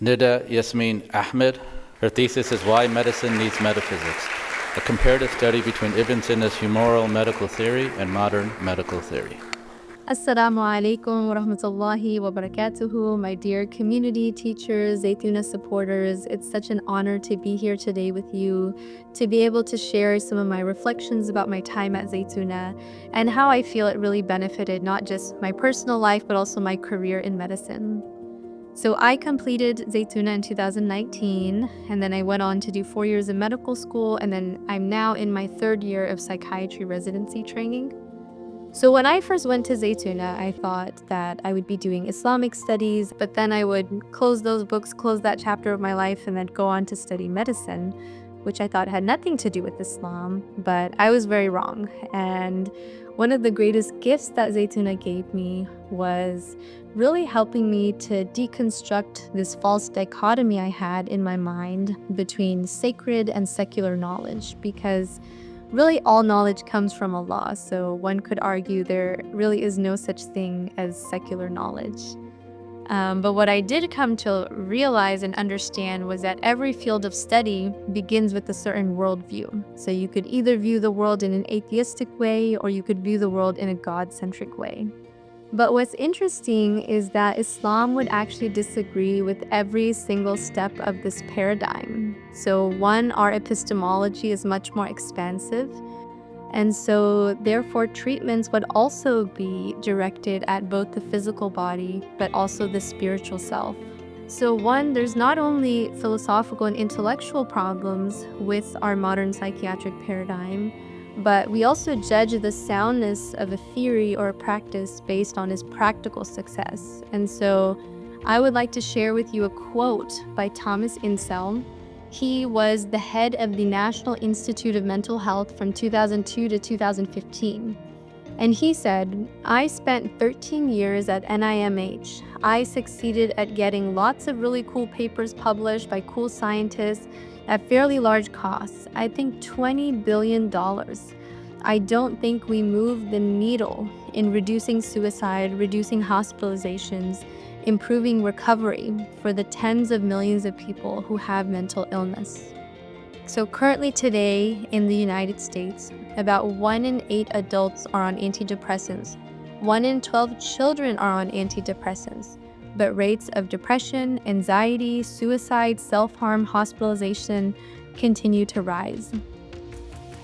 Nida Ahmed. Her thesis is Why Medicine Needs Metaphysics, a comparative study between Ibn Sina's humoral medical theory and modern medical theory. Assalamu alaikum wa rahmatullahi wa barakatuhu, my dear community teachers, Zaytuna supporters. It's such an honor to be here today with you, to be able to share some of my reflections about my time at Zaytuna and how I feel it really benefited not just my personal life, but also my career in medicine. So I completed Zaytuna in 2019, and then I went on to do 4 years of medical school, and then I'm now in my 3rd year of psychiatry residency training. So when I first went to Zaytuna, I thought that I would be doing Islamic studies, but then I would close those books, close that chapter of my life, and then go on to study medicine, which I thought had nothing to do with Islam, but I was very wrong. And one of the greatest gifts that Zaytuna gave me was really helping me to deconstruct this false dichotomy I had in my mind between sacred and secular knowledge, because really all knowledge comes from Allah, so one could argue there really is no such thing as secular knowledge. But what I did come to realize and understand was that every field of study begins with a certain worldview. So you could either view the world in an atheistic way, or you could view the world in a God-centric way. But what's interesting is that Islam would actually disagree with every single step of this paradigm. So one, our epistemology is much more expansive, and so therefore treatments would also be directed at both the physical body, but also the spiritual self. So one, there's not only philosophical and intellectual problems with our modern psychiatric paradigm, but we also judge the soundness of a theory or a practice based on its practical success. And so I would like to share with you a quote by Thomas Insel. He was the head of the National Institute of Mental Health from 2002 to 2015. And he said, "I spent 13 years at NIMH. I succeeded at getting lots of really cool papers published by cool scientists at fairly large costs. I think $20 billion. I don't think we moved the needle in reducing suicide, reducing hospitalizations, improving recovery for the tens of millions of people who have mental illness." So currently today in the United States, about 1 in 8 adults are on antidepressants. 1 in 12 children are on antidepressants. But rates of depression, anxiety, suicide, self-harm, hospitalization continue to rise.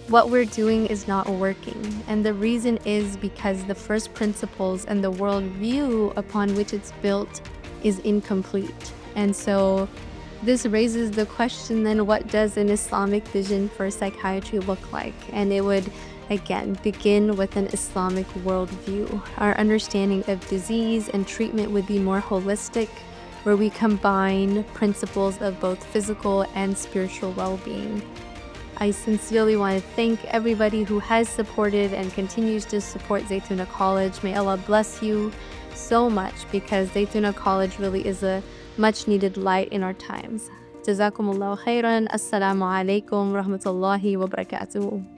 What we're doing is not working, and the reason is because the first principles and the worldview upon which it's built is incomplete. And so this raises the question, then what does an Islamic vision for psychiatry look like? And it would, again, begin with an Islamic worldview. Our understanding of disease and treatment would be more holistic, where we combine principles of both physical and spiritual well-being. I sincerely want to thank everybody who has supported and continues to support Zaytuna College. May Allah bless you so much, because Zaytuna College really is a much needed light in our times. Jazakumullahu khairan. Assalamu alaikum wa rahmatullahi wa barakatuh.